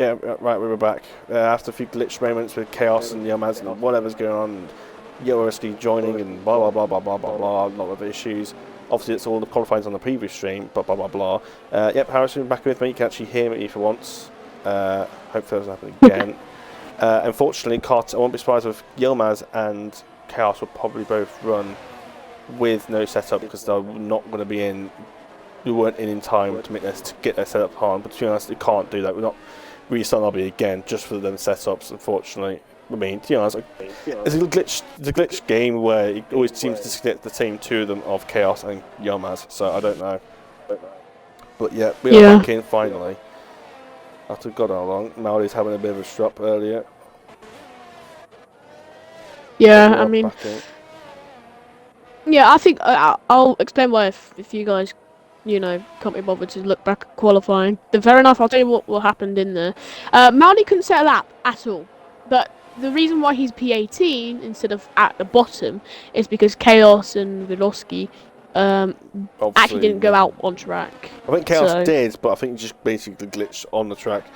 Yeah, right, we were back. After a few glitch moments with Chaos and Yilmaz and whatever's going on, and Yoruski joining and blah blah blah blah blah blah blah, a lot of issues. Obviously, it's all the qualifying on the previous stream, blah blah blah blah. Yep, Harrison back with me. You can actually hear me for once. Hopefully, that doesn't happen again. Unfortunately, I won't be surprised if Yilmaz and Chaos will probably both run with no setup because they're not going to be in. We weren't in time to get their setup on. But to be honest, we can't do that. We're not restarting Derby again just for them setups. Unfortunately, I mean, to be honest, it's a glitch game where it always seems to disconnect the team two of them of Chaos and Yilmaz. So I don't know. But yeah, we are back in finally. After God how long, Maldi's having a bit of a strop earlier. Yeah, I mean, yeah, I think I'll explain why if you guys, can't be bothered to look back at qualifying. Then fair enough, I'll tell you what happened in there. Maldi couldn't set a lap at all, but the reason why he's P18 instead of at the bottom is because Chaos and Vilosky actually didn't go out on track. I think Chaos did, but I think he just basically glitched on the track.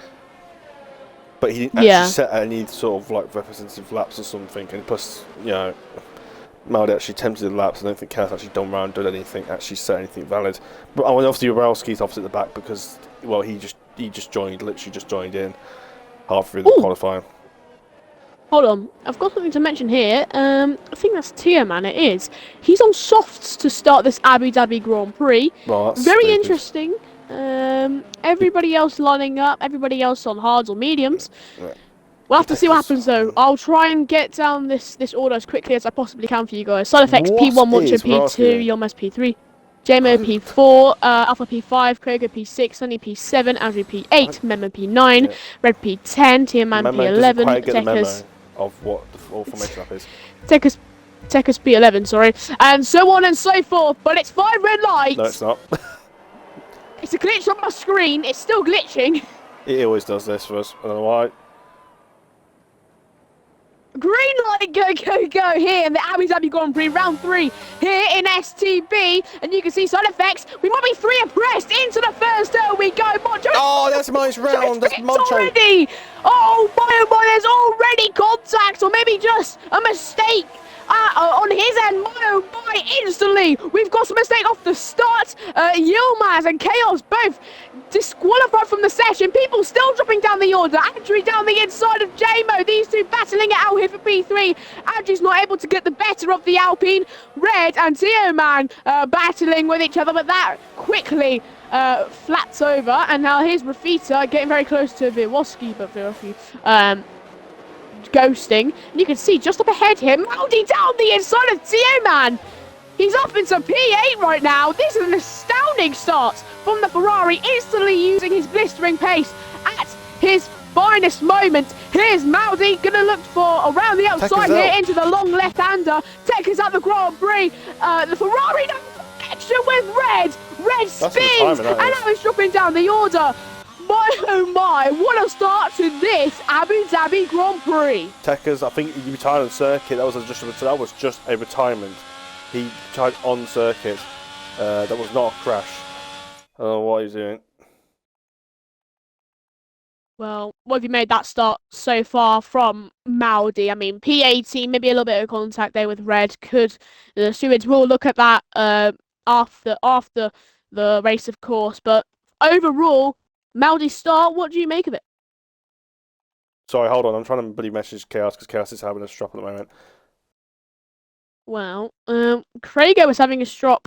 But he didn't actually set any sort of like representative laps or something. And plus, Maldi actually attempted the laps. I don't think Chaos actually did anything, actually set anything valid. But obviously Uralski's opposite the back because, well, he just joined, literally just joined in half through the qualifying. Hold on, I've got something to mention here. I think that's Tioman, it is. He's on softs to start this Abu Dhabi Grand Prix. Well, very interesting. Everybody else lining up, everybody else on hards or mediums. Yeah. We'll have to see what happens though. I'll try and get down this order as quickly as I possibly can for you guys. Side effects P1, Moncho P2, Yilmaz P3, JMO P4, Alpha P5, Kroger P6, Sunny P7, Andrew P8, Memo P9, Red P10, Tioman P11, Tekers of what the full formation up is. Tekers P11, sorry, and so on and so forth. But it's 5 red lights. No, it's not. It's a glitch on my screen. It's still glitching. It always does this for us. I don't know why. Green light, go here in the Abu Dhabi Grand Prix round 3 here in STB, and you can see side effects. We might be 3 abreast into the first. There we go, Moncho. Oh, that's Moncho's round. That's Moncho already. Oh my, there's already contact, or maybe just a mistake. On his end, my instantly. We've got some mistake off the start. Yilmaz and Chaos both disqualified from the session. People still dropping down the order. Andrew down the inside of JMO. These two battling it out here for P3. Andrew's not able to get the better of the Alpine. Red and Tioman battling with each other, but that quickly flats over. And now here's Rafita getting very close to Vilosky, but Vilosky ghosting, and you can see just up ahead here, Maldi down the inside of Tioman. He's up into P8 right now. This is an astounding start from the Ferrari, instantly using his blistering pace at his finest moment. Here's Maldi gonna look for around the outside here into the long left-hander. Tech is at the Grand Prix. The Ferrari action with Red spins, and now he's dropping down the order. My oh my, what a start to this Abu Dhabi Grand Prix. Tekers, I think he retired on circuit. That was just a retirement. He retired on circuit. That was not a crash. I don't know what he's doing. Well, what have you made that start so far from Maldi? I mean, P18, maybe a little bit of contact there with Red. The stewards will look at that after the race, of course. But overall, Maldi's start, what do you make of it? Sorry, hold on. I'm trying to bloody message Chaos because Chaos is having a strop at the moment. Well, Krager was having a strop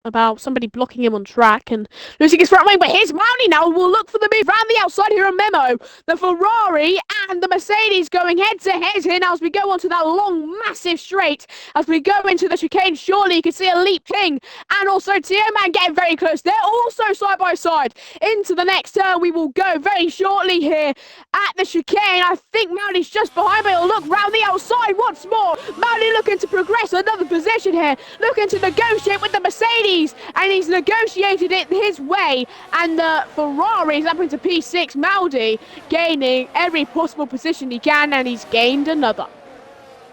about somebody blocking him on track and losing his front wing, but here's Maldi now. We'll look for the move around the outside here on Memo. The Ferrari and the Mercedes going head to head here now as we go onto that long, massive straight. As we go into the chicane, surely you can see a leap king and also Tioman getting very close. They're also side by side. Into the next turn we will go very shortly here at the chicane. I think Maldi's just behind, but he'll look round the outside once more. Maldi looking to progress another position here, looking to negotiate with the Mercedes. And he's negotiated it his way, and the Ferrari is up into P6. Maldi gaining every possible position he can, and he's gained another.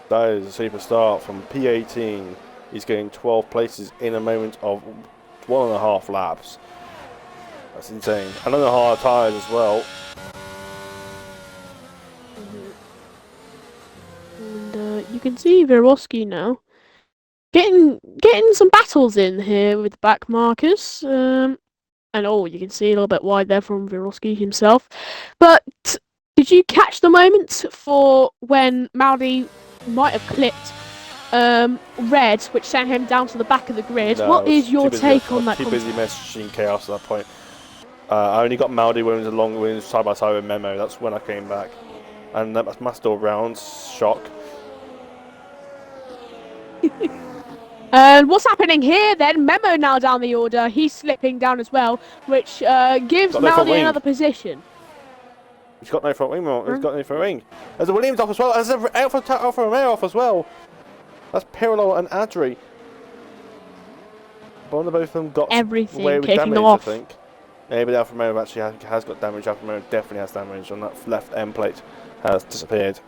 That is a super start from P18. He's getting 12 places in a moment of 1.5 laps. That's insane. And on the hard tyres as well. can see Viroski now getting some battles in here with the back markers. And you can see a little bit wide there from Viroski himself. But did you catch the moment for when Maudi might have clipped Red, which sent him down to the back of the grid? No, what is your take on that? Too busy messaging Chaos at that point. I only got Maudi wins and long wins side by side with Memo. That's when I came back. And that was Master rounds. Shock. And what's happening here then? Memo now down the order. He's slipping down as well, which gives Maudi another position. He's got no front wing. He's got no front wing. There's a Williams off as well. There's an Alfa Romeo off as well. That's Pirlo and Adri. One of both of them got everything away with kicking damage, them off. I think. Maybe the Alfa Romeo actually has got damage. Alfa Romeo definitely has damage on that left end plate. Has disappeared.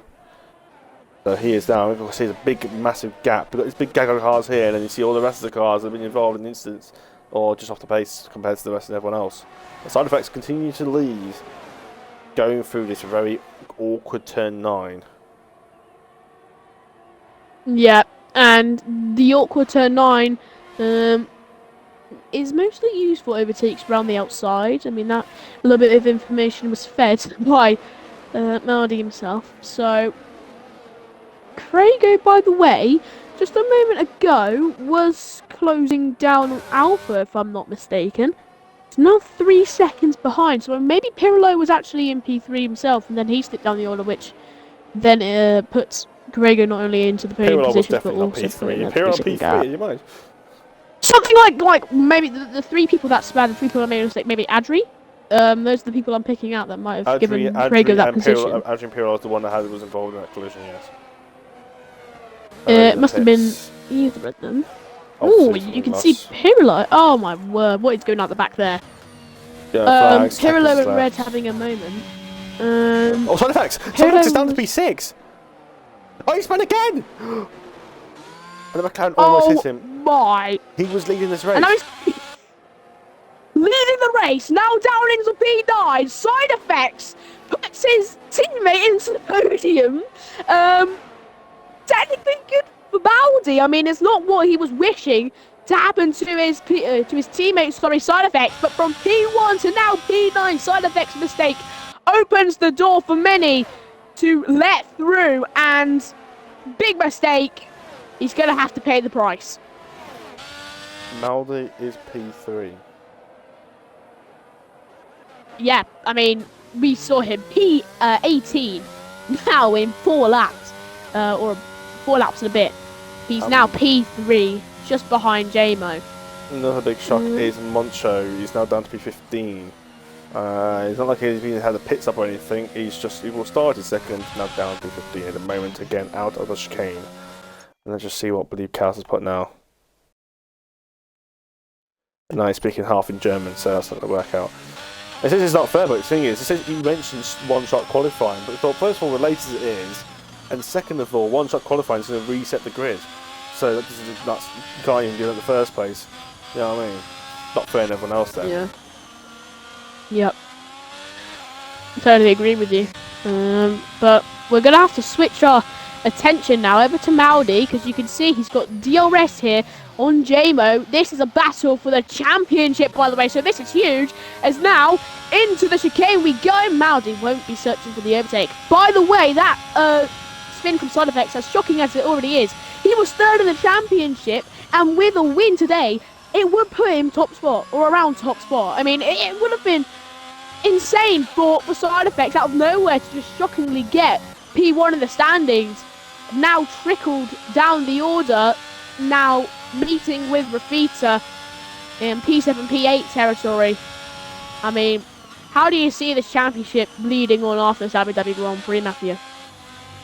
So he is down. We can see there's a big, massive gap. We've got this big gag of cars here, and then you see all the rest of the cars that have been involved in incidents or just off the pace compared to the rest of everyone else. The side effects continue to lead, going through this very awkward turn 9. Yeah, and the awkward turn 9 is mostly used for overtakes around the outside. I mean, that a little bit of information was fed by Maudi himself. So, Crago, by the way, just a moment ago was closing down Alpha, if I'm not mistaken. It's now 3 seconds behind, so maybe Pirlo was actually in P3 himself, and then he slipped down the order, which then puts Crago not only into the podium position, but also P3, you mind? Something like maybe the 3 people that's bad, the 3 people that made a mistake, maybe Adri. Those are the people I'm picking out that might have given Crago that position. Adri and Pirlo was the one that was involved in that collision, yes. It must have been either of them. Oh, you can see Pirlo. Oh my word, what is going out the back there? Yeah, Pirlo and Red having a moment. Side effects! Side effects is down to P6! Oh, he spun again! And the McLaren almost hit him. My! He was leading this race. And now he's leading the race, now down into P9. Side effects puts his teammate into the podium. Technically good for Maudi. I mean, it's not what he was wishing to happen to his teammates. Sorry, side effects. But from P1 to now P9, side effects mistake opens the door for many to let through, and big mistake. He's going to have to pay the price. Maudi is P3. Yeah, I mean, we saw him P18 now in 4 laps, or 4 laps and a bit. He's now P3, just behind JMO. Another big shock is Moncho. He's now down to P15. It's not like he's even had a pit stop or anything. He will start his second, now down to P15 at the moment, again out of the chicane. And let's just see what Believe Chaos has put now. No, he's speaking half in German, so that's not going to work out. It says it's not fair, but the thing is, it says he mentions one-shot qualifying, but I thought, first of all, related as it is, and second of all, one-shot qualifying is going to reset the grid. So that's you can't even do it in the first place. You know what I mean? Not fair to everyone else there. Yeah. Yep. Totally agree with you. But we're going to have to switch our attention now over to Maudi, because you can see he's got DRS here on JMO. This is a battle for the championship, by the way, so this is huge. As now, into the chicane we go. Maudi won't be searching for the overtake. By the way, that spin from side effects, as shocking as it already is, he was third in the championship, and with a win today, it would put him top spot, or around top spot. I mean, it would have been insane for side effects out of nowhere to just shockingly get P1 in the standings. Now trickled down the order, now meeting with Rafita in P7, P8 territory. I mean, how do you see this championship leading on after this Abu Dhabi Grand Prix, Matthew?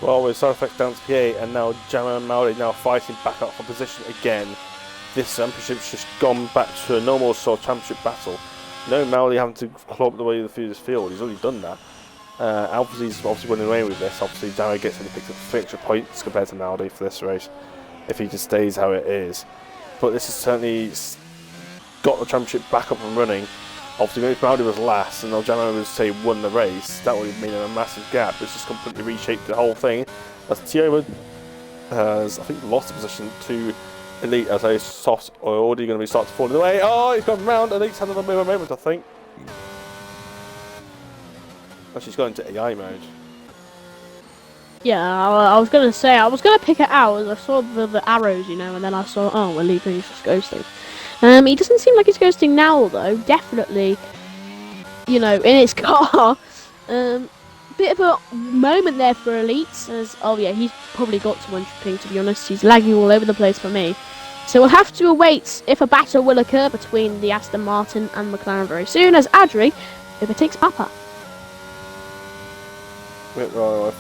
Well, with side effects down to P8 and now Jama and Maudi now fighting back up for position again, this championship's just gone back to a normal sort of championship battle. No Maudi having to claw up the way through this field, he's already done that. Alpha's obviously running away with this. Obviously, Jama gets only picked up 3 extra points compared to Maudi for this race, if he just stays how it is. But this has certainly got the championship back up and running. Obviously, if Maudi was last and Jama was, say, won the race, that would have been a massive gap. It's just completely reshaped the whole thing. As Tio has, I think, lost the position to Elite as a soft are already going to be starting to fall away. Oh, he's gone round. Elite's had another moment, I think. Oh, she's gone into AI mode. Yeah, I was gonna say I was gonna pick it out as I saw the arrows, you know, and then I saw Elite is just ghosting. He doesn't seem like he's ghosting now though. Definitely, you know, in his car. Bit of a moment there for Elite as he's probably got 200 ping, to be honest. He's lagging all over the place for me. So we'll have to await if a battle will occur between the Aston Martin and McLaren very soon as Adri overtakes Papa. Pirlo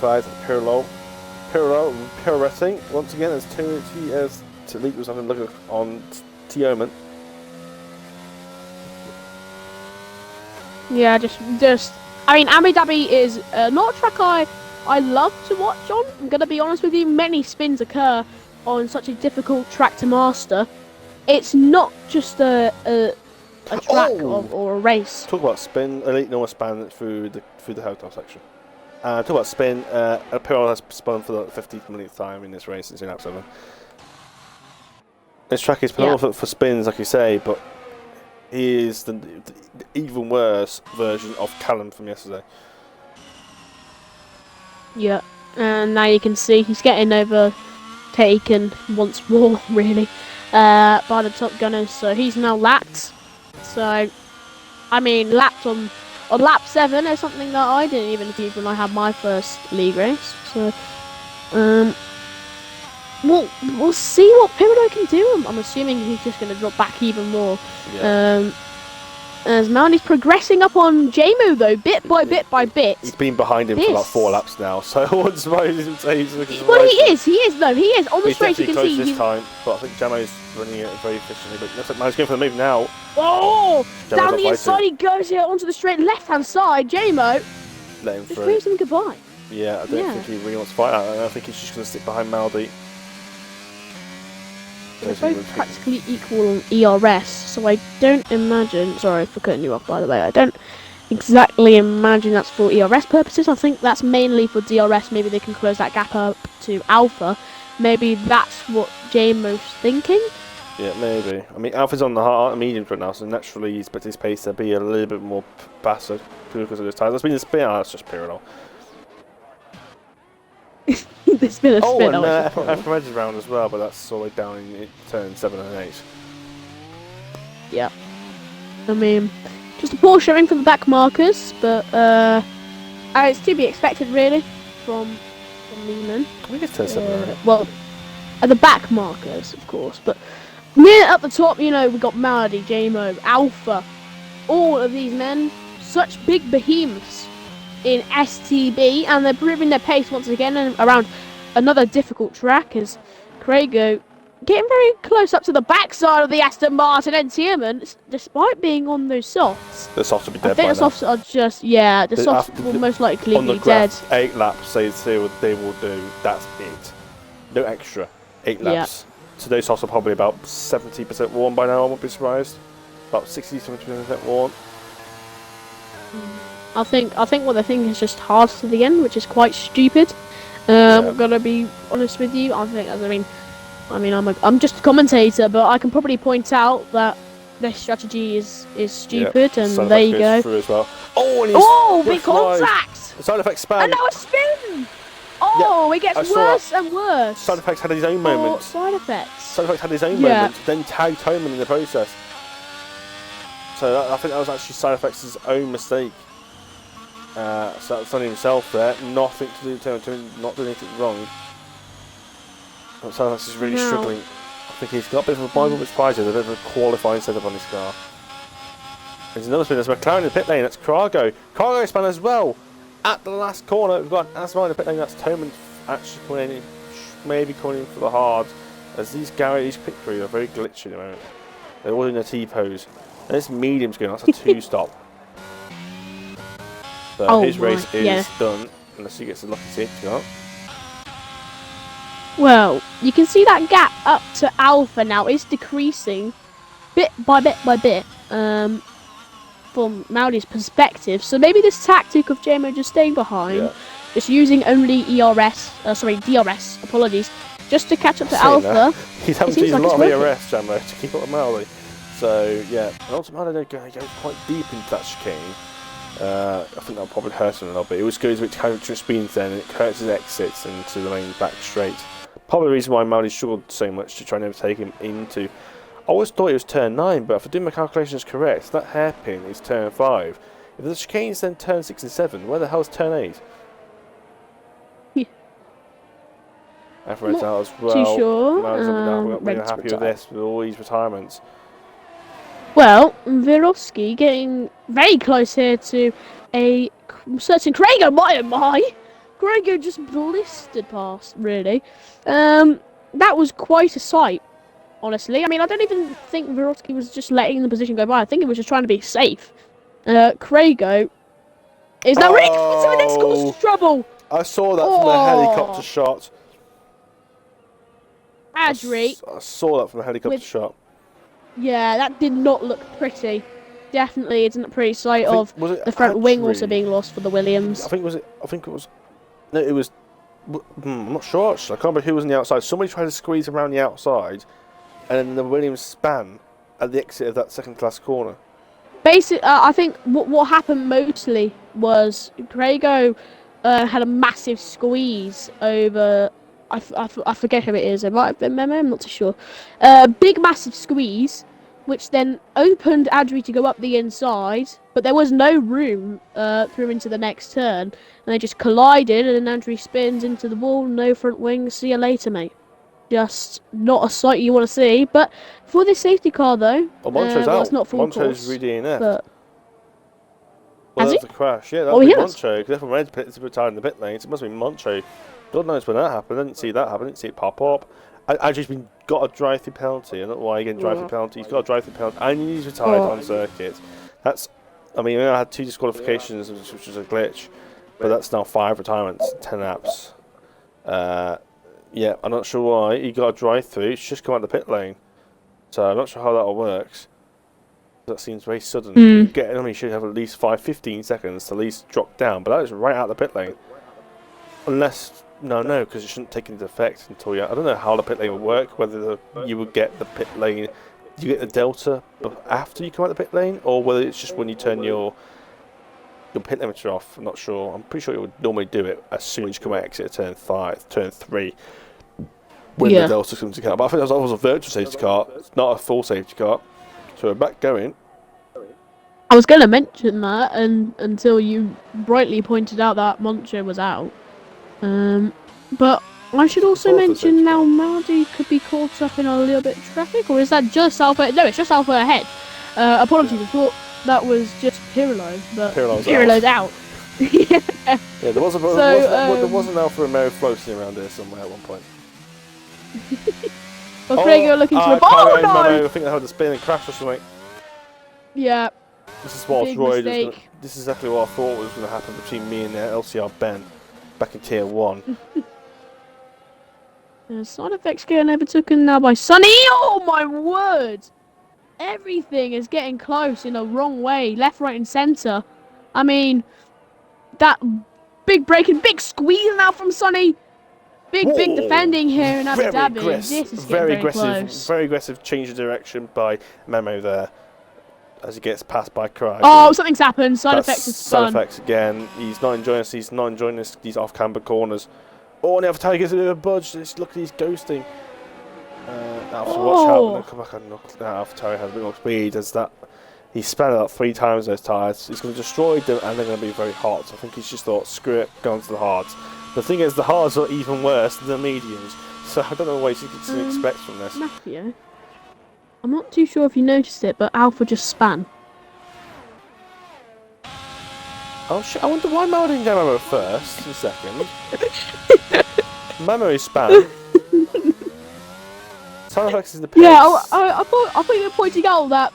pirouetting once again as Elite was having a look on Tioman. Yeah, just I mean, Abu Dhabi is not a track I love to watch on. I'm going to be honest with you. Many spins occur on such a difficult track to master. It's not just a track or a race. Talk about spin. Elite no one span through the hotel section. Talk about spin. Pirlo has spun for the 50th millionth time in this race since in lap 7. This track is phenomenal for spins, like you say, but he is the even worse version of Callum from yesterday. Yeah, and now you can see he's getting overtaken once more, really, by the top gunners. So he's now lapped. So, I mean, lapped on lap 7 is something that I didn't even achieve when I had my first league race. So, we'll see what Pirlo can do. I'm assuming he's just going to drop back even more. Yeah. As Mountie's progressing up on Jamu though, bit by bit. He's been behind him for like 4 laps now, so I wouldn't suppose he's looking. Well, he is on the straight. You can see this time, but I think Jamo's running it very efficiently. But looks like Mountie's going for the move now. Oh, down the inside he goes here onto the straight left-hand side. Jamo let him just through. waves him goodbye. Yeah, I don't think he really wants to fight out. I think he's just going to stick behind Maldi. They're both practically equal on ERS, so I don't imagine. Sorry for cutting you off, by the way. I don't exactly imagine that's for ERS purposes. I think that's mainly for DRS. Maybe they can close that gap up to Alpha. Maybe that's what Jamo's thinking. Yeah, maybe. I mean, Alpha's on the hard medium right now, so naturally you expect his pace to be a little bit more faster because of his tires. That's been a spin. That's just Pirlo. There's been a spin. And F1 is around as well, but that's all the way down in turn 7 and 8. Yeah. I mean, just a poor showing for the back markers, but it's to be expected, really, from Neiman. I think it's turn 7 and 8. Well, at the back markers, of course, but near at the top, you know, we got Maladi, Jamo, Alpha, all of these men, such big behemoths in STB, and they're proving their pace once again and around another difficult track as Craigo getting very close up to the backside of the Aston Martin and Tierman, despite being on those softs. The softs will be dead. I think the softs are just, the softs will most likely on the be graph, dead. 8 laps, they will do, that's it. No extra. 8 laps. So those softs are probably about 70% worn by now, I won't be surprised. About 60-70% worn. I think what they think is just hard to the end, which is quite stupid. I'm gonna be honest with you. I'm just a commentator, but I can probably point out that their strategy is stupid, and there you go. As well. Big contact! Side effects span. And now a spin! It gets worse and worse. Side effects had his own moment. Side effects. Side effects had his own moment, then tagged Homan in the process. So I think that was actually Side effects' own mistake. So that's on himself there. Nothing to do, not doing anything wrong. But Side effects is really struggling. I think he's got a bit of a Bible with prizes, a bit of a qualifying setup on his car. There's another spin. There's McLaren in the pit lane. That's Cargo. Cargo span as well. At the last corner, we've got Asmar in the pit lane. That's Toman actually coming in, maybe coming in for the hard. As these pit crew are very glitchy at the moment. They're all in a T-pose. And this medium's going on. That's a 2-stop. So his race is done, unless he gets a lucky safety car. Well, you can see that gap up to Alpha now is decreasing bit by bit. From Maudi's perspective, so maybe this tactic of JMO just staying behind, just using only DRS, just to catch up to Saying that, Alpha. he's having to seems use like a lot it's of working. ERS jammer to keep up with Maoli. So yeah, and also Maoli goes quite deep into that chicane. I think that'll probably hurt him a little bit. It was goes with counter speeds then, and it hurts his exits into the main back straight. Probably the reason why Maoli struggled so much to try and overtake him into. I always thought it was turn 9, but if I do my calculations correct, that hairpin is turn 5. If the chicane's then turn 6 and 7, where the hell's turn 8? Yeah. Everyone's out as Too well. sure. We're happy with this, with all these retirements. Well, Virovsky getting very close here to a certain Craig. Oh my! Grego just blistered past, really. That was quite a sight. Honestly, I mean, I don't even think Virovsky was just letting the position go by. I think he was just trying to be safe. Craigo is now really coming to this cause trouble. I saw that from the helicopter shot. Adri. I saw that from the helicopter shot. Yeah, that did not look pretty. Definitely isn't a pretty sight of the front wing also being lost for the Williams. I think it was. No, it was. I'm not sure actually. I can't remember who was on the outside. Somebody tried to squeeze around the outside. And then the Williams span at the exit of that second-class corner. Basically, I think what happened mostly was Grego had a massive squeeze over. I forget who it is. It might have been Memo. I'm not too sure. Big massive squeeze, which then opened Adri to go up the inside, but there was no room through into the next turn, and they just collided. And then Adri spins into the wall. No front wing. See you later, mate. Just not a sight you want to see, but for this safety car though, well, Montro's out. It's not full Montro's course, re-DNF'd. but well, has that's he? a crash. Yeah, that was Montro. Because everyone red pits retired in the pit lanes. It must be Montro. God knows when that happened. I didn't see that happen. I didn't see it pop up. Adri's got a drive-through penalty. I don't know why again drive-through penalty. He's got a drive-through penalty, and he's retired on circuit. That's. I mean, I had 2 disqualifications, which was a glitch, but that's now 5 retirements, 10 laps. Yeah, I'm not sure why. He got a drive-through. It's just come out the pit lane. So I'm not sure how that all works. That seems very sudden. You should have at least 15 seconds to at least drop down. But that is right out the pit lane. Unless... No, because it shouldn't take into effect until you... I don't know how the pit lane will work. Whether you would get the pit lane... You get the delta after you come out the pit lane. Or whether it's just when you turn your pit limiter off. I'm not sure. I'm pretty sure you would normally do it as soon as you come out exit turn 3. When the delta comes to car. But I think that was a virtual safety car. It's not a full safety car. So we're back going. I was going to mention that until you brightly pointed out that Moncho was out. But I should also mention now Maldi could be caught up in a little bit of traffic, or is that just Alpha? No, it's just Alpha ahead. Apologies, I thought that was just Pirlo, but Pirlo's out. Yeah, there was an Alfa Romeo floating around here somewhere at one point. Well, Craig, looking to the ball. No! I think they had a spin and crash or something. Yeah. This is what this is exactly what I thought was going to happen between me and LCR Ben back in Tier 1. Side effects getting overtaken now by Sonny. Oh my word! Everything is getting close in a wrong way, left, right, and centre. I mean, that big break and big squeeze now from Sonny. Big defending here in Abu Dhabi. This is very aggressive, close. Very aggressive change of direction by Memo there as he gets passed by Cry. Oh, something's happened. Side effects is spun. Side effects again. He's not enjoying this. He's not enjoying this. These off-camber corners. Oh, and the Alpha gets a bit of a budge. Look, he's ghosting. Watch out. Come back and knock that Alpha has a bit more speed. As that, he's spun out 3 times those tyres. He's going to destroy them, and they're going to be very hot. So I think he's just thought, screw it, go on to the hards. The thing is, the hards are even worse than the mediums. So I don't know what you can expect from this. Matthew, I'm not too sure if you noticed it, but Alpha just span. Oh shit! I wonder why Memo didn't get Memo first. A second. Memo is span. Soundeffects is the pits. Yeah, I thought you were pointing out that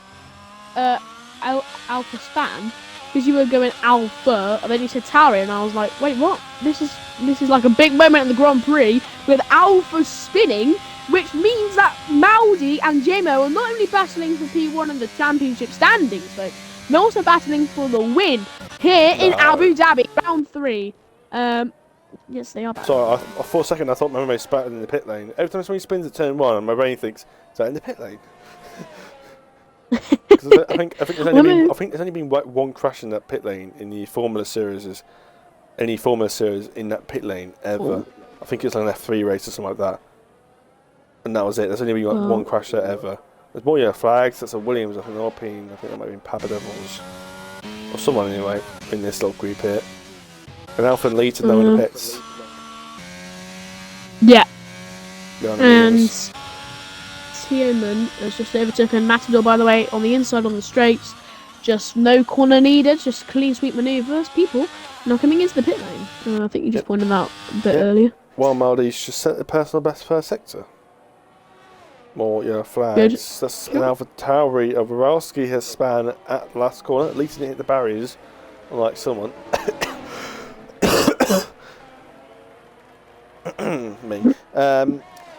Alpha span because you were going Alpha, and then you said Tauri, and I was like, wait, what? This is like a big moment in the Grand Prix with Alpha spinning, which means that Maudi and Jemo are not only battling for P1 and the championship standings, but they're also battling for the win here in Abu Dhabi, round 3. Yes, they are bad. So for a second I thought my memory spattered in the pit lane. Every time somebody spins at turn 1, my brain thinks, is that in the pit lane? Because I think there's only been one crash in that pit lane in the Formula Series, any Formula Series in that pit lane ever. Ooh. I think it's like an F3 race or something like that, and that was it. There's only been like one crash there ever. There's more flags. That's a Williams, I think Alpine. I think that might have been Papa Devils or someone anyway in this little group here. And Alpha leads now in the pits. Yeah. And Tierman has just overtaken Matador, by the way, on the inside on the straights. Just no corner needed, just clean sweep manoeuvres. People not coming into the pit lane. I think you just pointed out a bit earlier. Well, Maldi's just set the personal best per sector. More flags. That's an Alpha Tauri of Borowski has span at the last corner. At least he didn't hit the barriers, unlike someone. Me.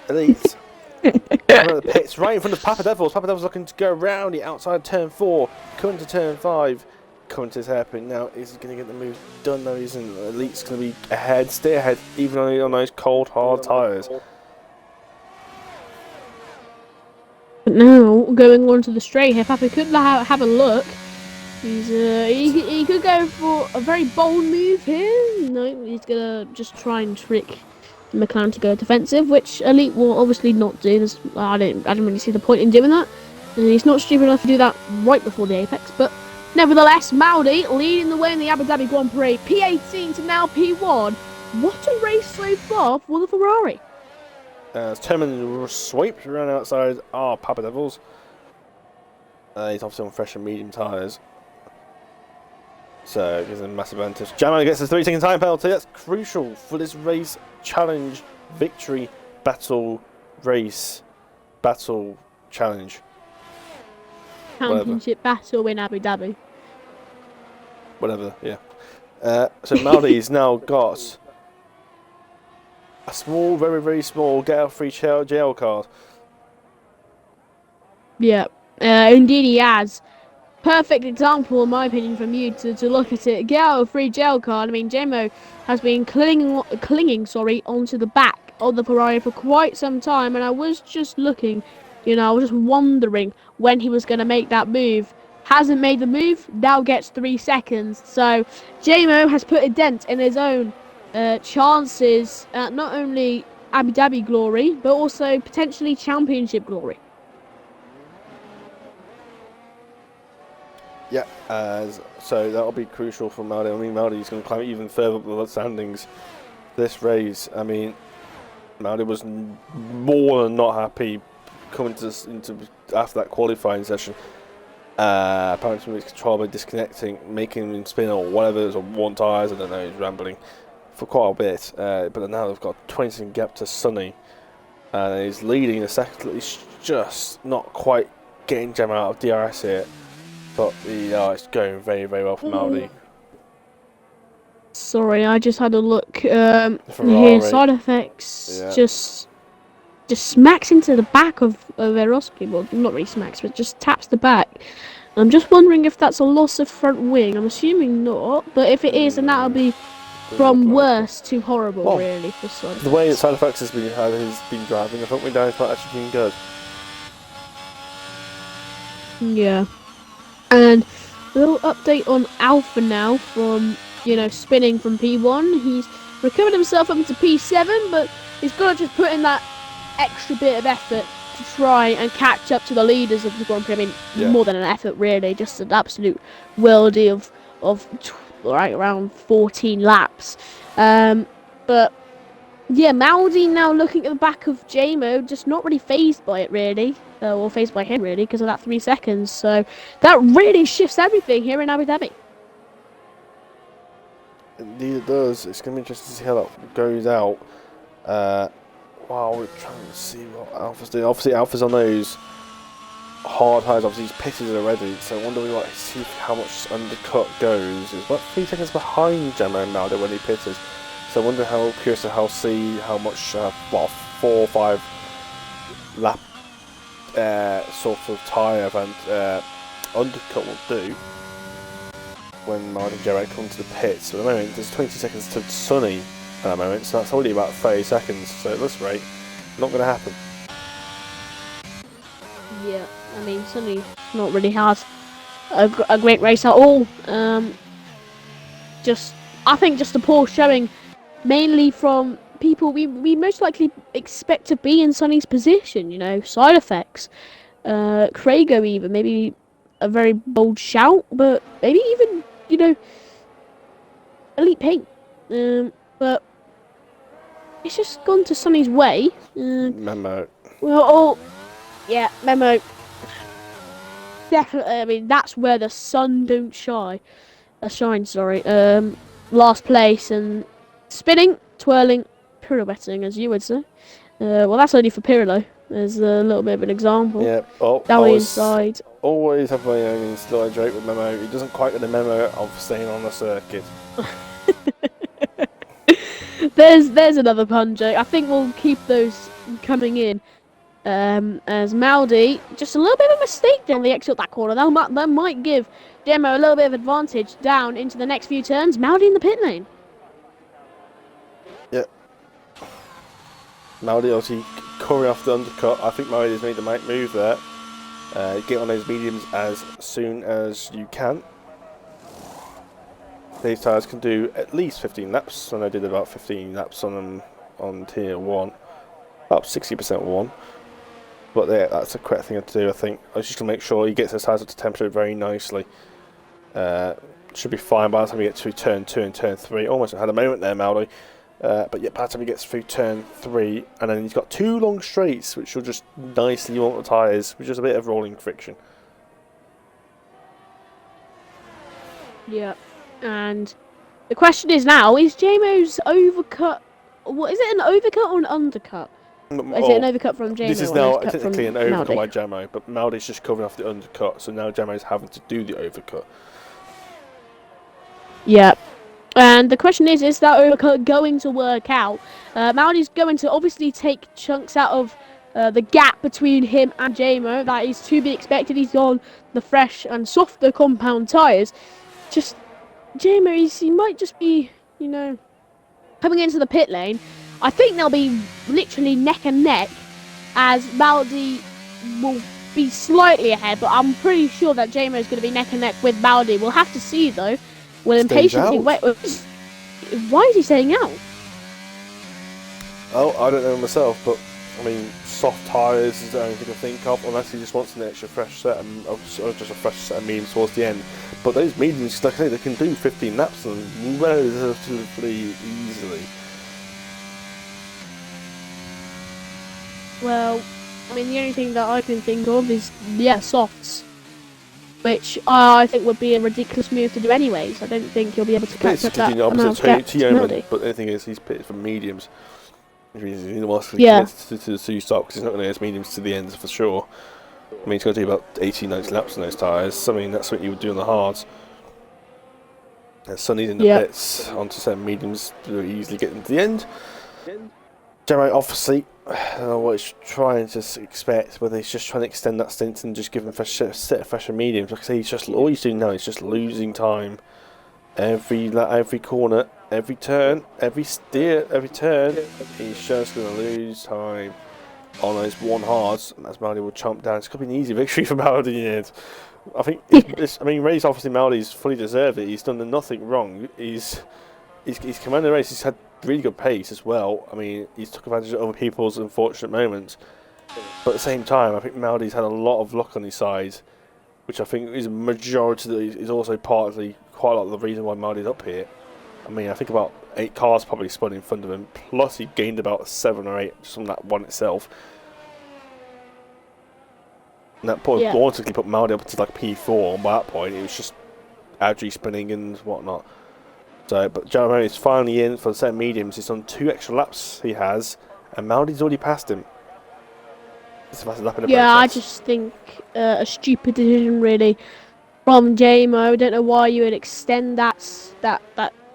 Elite. The pits right in front of Papa Devils. Papa Devils looking to go around the outside turn 4, coming to turn 5. Coming to his hairpin now. Is he going to get the move done? No, he isn't. Elite's going to be ahead, stay ahead, even on those cold, hard tyres. But now, going on to the straight here, Papa could have a look. He could go for a very bold move here. No, he's going to just try and trick McLaren to go defensive, which Elite will obviously not do. I didn't really see the point in doing that. And he's not stupid enough to do that right before the apex, but nevertheless, Maldi leading the way in the Abu Dhabi Grand Prix. P18 to now P1. What a race so far for the Ferrari. As Terman sweeps around outside Papa Devils. He's obviously on fresh and medium tyres. So it gives him a massive advantage. Jamal gets a 3-second time penalty. That's crucial for this race challenge, victory, battle, race, battle, challenge. Championship battle in Abu Dhabi. Whatever, yeah. So Maldi's now got a small, very, very small get-out-free jail card. Yeah. Indeed he has. Perfect example, in my opinion, from you to look at it. Get out a free jail card. I mean, JMO has been clinging onto the back of the Ferrari for quite some time, and I was just looking, I was just wondering when he was going to make that move. Hasn't made the move, now gets 3 seconds. So, JMO has put a dent in his own chances at not only Abu Dhabi glory, but also potentially championship glory. Yeah, so that'll be crucial for Maldi. I mean, Maldi's going to climb even further up the standings this race. I mean, Maldi was more than not happy coming into after that qualifying session. Apparently, his control by disconnecting, making him spin or whatever. It was on one tyres. I don't know. He's rambling for quite a bit. But now they've got a 20-second gap to Sonny, and he's leading the second. He's just not quite getting Jam out of DRS here. But it's going very, very well for Maldi. Sorry, I just had a look here. Side effects, just smacks into the back of Eroski. Well, not really smacks, but just taps the back. I'm just wondering if that's a loss of front wing. I'm assuming not, but if it is, then that'll be from worse to horrible, really, for side effects. The way that side effects has been driving, I think we're down might actually been good. Yeah. And a little update on Alpha now from, spinning from P1. He's recovered himself up into P7, but he's got to just put in that extra bit of effort to try and catch up to the leaders of the Grand Prix. I mean, more than an effort, really, just an absolute worldie of right around 14 laps. But yeah, Maldi now looking at the back of JMO, just not really phased by it, really. Or phased by him, really, because of that 3 seconds. So that really shifts everything here in Abu Dhabi. Indeed it does. It's going to be interesting to see how that goes out. Wow, we're trying to see what Alpha's doing. Obviously, Alpha's on those hard highs. Obviously, he's pitted already. So I wonder we might see how much undercut goes. He's about 3 seconds behind Gemma and Maldi when he pitted. So I wonder curious to see how much 4 or 5 lap sort of tyre and undercut will do when Maldi and Jared come to the pits. So at the moment, there's 20 seconds to Sonny at that moment, so that's already about 30 seconds, so at this rate, not going to happen. Yeah, I mean, Sonny not really had a great race at all. I think just a poor showing, mainly from people we most likely expect to be in Sonny's position. You know, side effects. Craigo even maybe a very bold shout, but maybe even elite paint. But it's just gone to Sonny's way. Memo. Well, yeah, Memo. Definitely, I mean that's where the sun don't shine. Shine, sorry. Last place and spinning, twirling, pirouetting, as you would say. Well, that's only for Pirlo. There's a little bit of an example. Yeah. Oh, Down inside. Always have my own inside joke with Memo. He doesn't quite get the memo of staying on the circuit. There's another pun joke. I think we'll keep those coming in. As Maldi, just a little bit of a mistake down the exit of that corner. That might give Demo a little bit of advantage down into the next few turns. Maldi in the pit lane. Yeah. Maldi obviously covering off the undercut. I think Maldi's made the right move there. Get on those mediums as soon as you can. These tyres can do at least 15 laps, and I did about 15 laps on them on tier 1. About 60% 1. But yeah, that's the correct thing to do, I think. I was just going to make sure he gets his tyres up to temperature very nicely. Should be fine by the time he gets through turn 2 and turn 3. Almost had a moment there, Maldi. But yeah, by the time he gets through turn 3, and then he's got 2 long straights, which will just nicely want the tyres, with just a bit of rolling friction. Yeah, and the question is now, is JMO's overcut... What is it, an overcut or an undercut? Is it an overcut from JMO? This is now technically an overcut by Jamo, but Maldi's just covering off the undercut, so now Jamo's having to do the overcut. Yeah. And the question is that overcut going to work out? Maldi's going to obviously take chunks out of the gap between him and JMO. That is to be expected. He's on the fresh and softer compound tyres. Just JMO, he might just be, coming into the pit lane. I think they'll be literally neck and neck, as Maldi will be slightly ahead, but I'm pretty sure that JMO is going to be neck and neck with Maldi. We'll have to see, though. We'll impatiently wait. Why is he staying out? Oh, I don't know myself, but I mean, soft tyres is the only thing I think of, unless he just wants an extra fresh set or just a fresh set of mediums towards the end. But those mediums, like I say, they can do 15 laps on them relatively easily. Well, I mean, the only thing that I can think of is, softs. Which I think would be a ridiculous move to do anyways. I don't think you'll be able to catch up that amount of gap to Maldi. But the thing is, he's pitted for mediums. Which means he wants to get to the 2 stop, because he's not going to get his mediums to the ends for sure. I mean, he's going to do about 80, 90 laps on those tyres. I mean, that's what you would do on the hards. And Sonny's in the pits onto some mediums to easily get into the end. Jamo, obviously, I don't know what he's trying to expect, whether he's just trying to extend that stint and just give him a set of fresher mediums. Like I say, all he's doing now is just losing time. Every corner, every turn, every steer, every turn, he's just going to lose time on those 1 hards, and as Maldi will chomp down. It's going to be an easy victory for Maldi in the end. I think, race obviously Maldi's fully deserved it. He's done nothing wrong. He's commanded the race. He's had really good pace as well. I mean, he's took advantage of other people's unfortunate moments. But at the same time, I think Maldi's had a lot of luck on his side, which I think is a majority, is also partly quite a lot of the reason why Maldi's up here. I mean, I think about 8 cars probably spun in front of him, plus he gained about 7 or 8 just from that one itself. And that automatically put Maldi up to like P4, and by that point it was just Adri spinning and whatnot. So, but Jamo is finally in for the set of mediums. He's on 2 extra laps he has, and Maldi's already passed him. I just think a stupid decision really from JMO. I don't know why you would extend that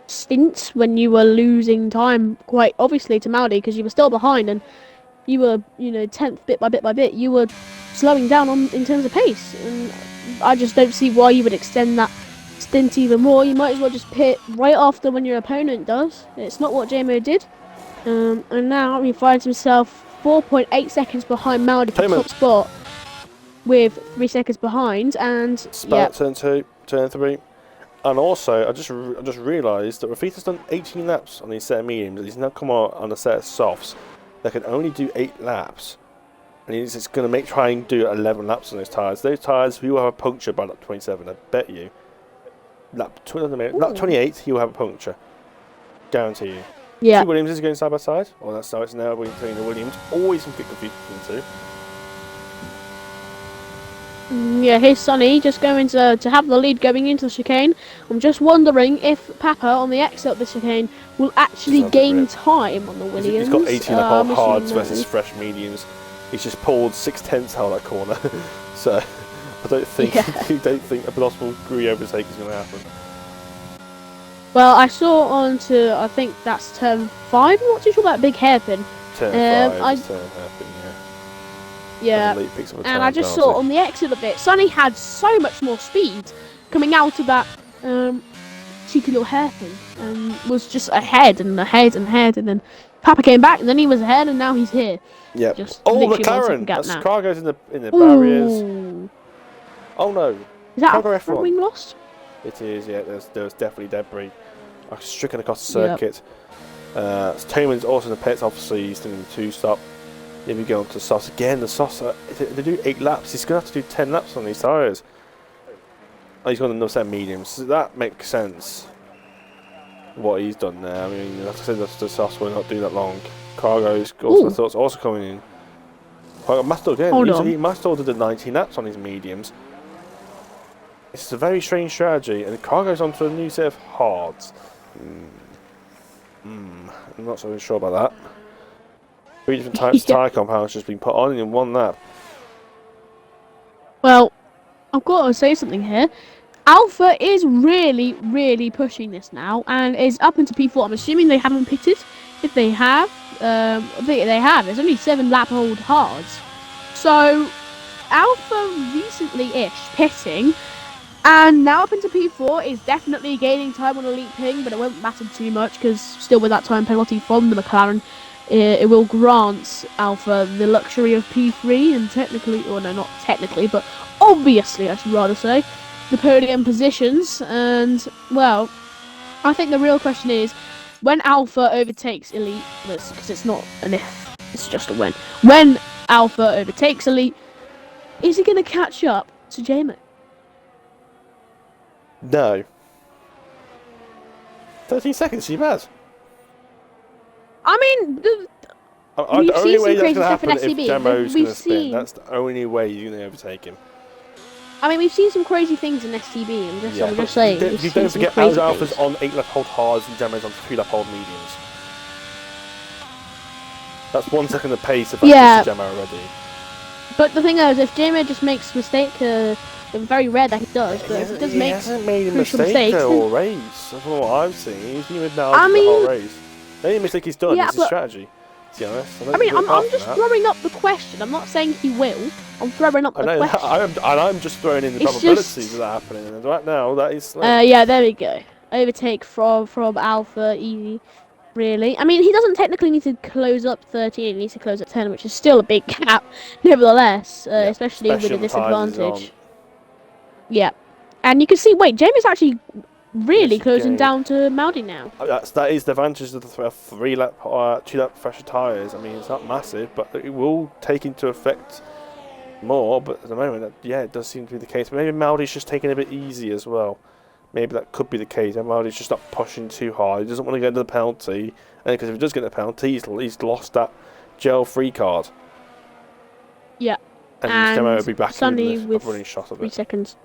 stint when you were losing time quite obviously to Maldi, because you were still behind and you were 10th bit by bit. You were slowing down in terms of pace, and I just don't see why you would extend that stint even more. You might as well just pit right after when your opponent does. It's not what JMO did. And now he finds himself 4.8 seconds behind Maldi for top spot, with 3 seconds behind. And turn 2, turn 3. And also, I just realised that Rafita's done 18 laps on these set of mediums, and he's now come out on a set of softs that can only do 8 laps. And he's just going to try and do 11 laps on those tyres. Those tyres, he will have a puncture by lap 27, I bet you. Lap 28, he will have a puncture. Guarantee you. Yeah. Two Williamses going side by side. Well, that's how it's now between the Williams. Always can get confused between the two. Yeah, here's Sonny just going to have the lead going into the chicane. I'm just wondering if Papa on the exit of the chicane will actually gain time on the Williams. He's got 18 lap hards versus fresh mediums. He's just pulled 6/10 out of that corner. So I don't think a possible Gree overtake is going to happen. Well, I saw onto, I think that's turn 5. I'm not too sure about big hairpin. Turn 5 is turn hairpin, yeah. And I just saw on the exit of it, Sonny had so much more speed coming out of that cheeky little hairpin, and was just ahead and ahead and ahead, and then Papa came back, and then he was ahead, and now he's here. Yeah. Just McLaren! That's car goes in the barriers. Oh no. Is that a front wing lost? It is, yeah. There's definitely debris stricken across the circuit. Toman's also in the pits, obviously he's doing the 2-stop. Then we go on to Sauce again. The Sauce, they do 8 laps. He's going to have to do 10 laps on these tyres. Oh, he's got another set of mediums. So that makes sense. What he's done there. I mean, like I said, the Sauce will not do that long. Cargo's also coming in. Mastor again. He Mastor did the 19 laps on his mediums. It's a very strange strategy, and Cargo's onto a new set of hards. I'm not so sure about that. 3 different types of tyre compounds just been put on in one lap. Well, I've got to say something here. Alpha is really, really pushing this now, and is up into P4. I'm assuming they haven't pitted. If they have, they have. There's only 7 lap old hards. So, Alpha recently-ish pitting, and now up into P4 is definitely gaining time on elite ping, but it won't matter too much because still with that time penalty from the McLaren, it will grant Alpha the luxury of P3 and technically, or no, not technically, but obviously I should rather say, the podium positions. And well, I think the real question is when Alpha overtakes Elite, because it's not an if, it's just a when. When Alpha overtakes Elite, is he going to catch up to JMO? No. 13 seconds, too bad. I mean, the only way that's going to happen if STB. Jamo's going to spin. That's the only way you're going to overtake him. I mean, we've seen some crazy things in STB. I'm just saying. You don't forget Alpha's on 8 lap hold hards and Jamo's on 2 lap hold mediums. That's 1 second of pace if that's Jamo already. But the thing is, if JMO just makes a mistake, it's very rare that he does, but if he does make hasn't made a mistake the whole race. That's what I've seen. He's been with now the whole race. The only mistake he's done is his strategy. To be honest. I'm just throwing up the question. I'm not saying he will. I'm throwing up the question. I'm just throwing in the probabilities of that happening. And right now, that is. Yeah, there we go. Overtake from Alpha, easy. Really? I mean, he doesn't technically need to close up 13, he needs to close up 10, which is still a big gap, nevertheless, especially with a disadvantage. Yeah. And you can see, wait, Jamie's actually really closing down to Maldi now. That is the advantage of the 2 lap fresher tyres. I mean, it's not massive, but it will take into effect more, but at the moment, it does seem to be the case. Maybe Maldi's just taking it a bit easy as well. Maybe that could be the case. Maldi's just not pushing too hard. He doesn't want to get into the penalty. And because if he does get the penalty, he's lost that gel free card. Yeah. And Jamo will be back Sunday in the running shot of 3 seconds.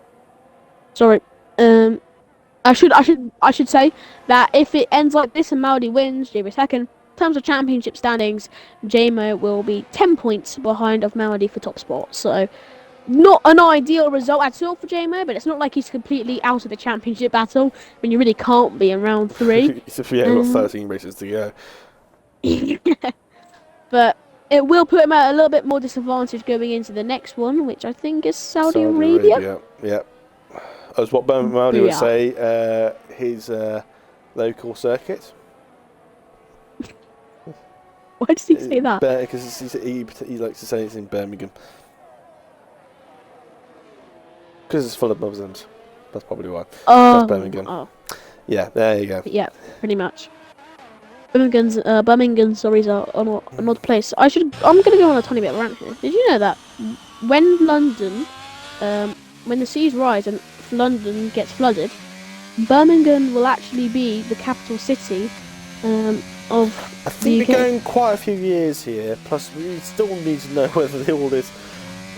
Sorry. I should say that if it ends like this and Maldi wins, JMO second, in terms of championship standings, JMO will be 10 points behind of Maldi for top spot. So not an ideal result at all for JMO, but it's not like he's completely out of the championship battle when you really can't be in round 3. We've got 13 races to go. But it will put him at a little bit more disadvantage going into the next one, which I think is Saudi Arabia. Yeah. as what Bernard Maldi would Booyah. say, his local circuit. Why does he say that? Because he likes to say it's in Birmingham. Because it's full of Muslims. That's probably why. That's Birmingham. Oh, Yeah, there you go. yeah, pretty much. Birmingham, sorry, is an odd place. I'm gonna go on a tiny bit of a rant here. Did you know that when London, when the seas rise and London gets flooded, Birmingham will actually be the capital city of I the think UK. we're going quite a few years here. Plus, we still need to know whether all this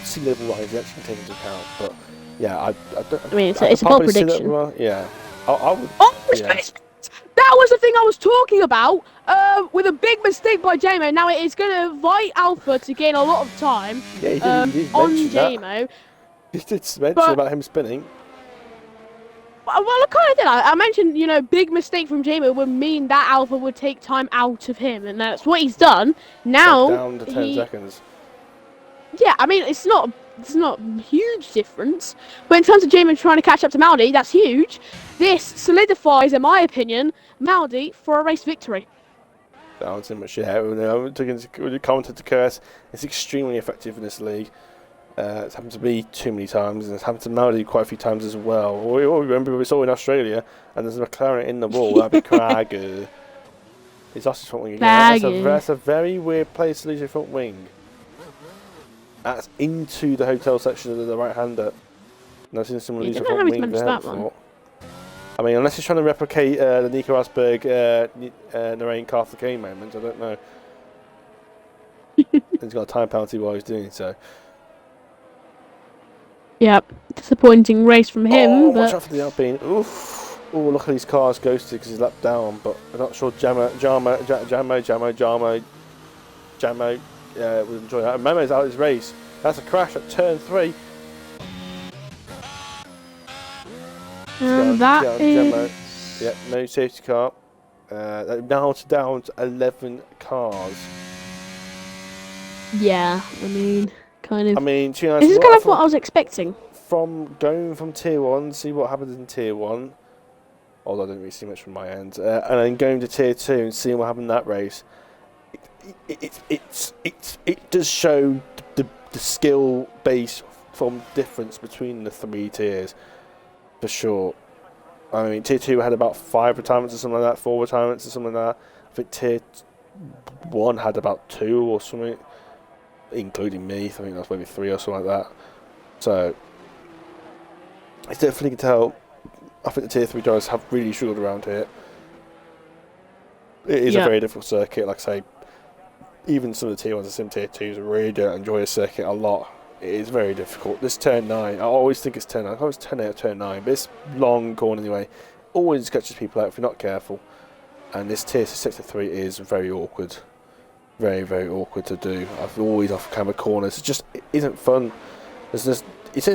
sea level rise is actually taken into account. But yeah, I mean, it's a bold prediction. Yeah, I would. Oh, Yeah. that was the thing I was talking about. With a big mistake by JMO. Now it is going to invite Alpha to gain a lot of time. Yeah, you did on mention that. JMO. You did mention about him spinning. Well, I kind of did. I mentioned, big mistake from JMO would mean that Alpha would take time out of him, and that's what he's done. Now Down to 10 seconds. Yeah, I mean it's not a huge difference, but in terms of JMO trying to catch up to Maldi, that's huge. This solidifies, in my opinion, Maldi for a race victory. Down too much, yeah. When you commented to Curse, it's extremely effective in this league. It's happened to me too many times, and it's happened to Maldi quite a few times as well. We all remember we saw in Australia, and there's a McLaren in the wall. That'd be Cragger. He's lost his front wing again. That's a very weird place to lose your front wing. That's into the hotel section of the right-hander. And I've seen someone lose a front wing there before. I mean, unless he's trying to replicate the Nico Rosberg, Narain Carter Kane moment, I don't know. He's got a time penalty while he's doing so. Yep, disappointing race from him. Watch but out for the Alpine. Oof. Oh, look at these cars ghosted because he's lapped down, but I'm not sure Jamo would enjoy that. And Memo's out of his race. That's a crash at turn 3. that is... Yep, no safety car. Now down to 11 cars. Yeah, I mean, kind of. I mean, to be honest, this is kind of what I was expecting. From going from tier 1, see what happens in tier 1. Although I didn't really see much from my end. And then going to tier 2 and seeing what happened in that race. It does show the skill base from difference between the 3 tiers. For sure. I mean, tier 2 had about 5 retirements or something like that, 4 retirements or something like that. I think tier 1 had about 2 or something, including me. I think that's maybe 3 or something like that. So, I definitely can tell. I think the tier 3 drivers have really struggled around here. It is a very difficult circuit, like I say. Even some of the tier 1s and some tier 2s really don't enjoy the circuit a lot. It is very difficult. This turn 9, I always think it's turn 9. I always turn 8 or turn 9, but it's long corner anyway. Always catches people out if you're not careful. And this tier 6 to 3 is very awkward. Very, very awkward to do. I've always off camera corners. It isn't fun. It says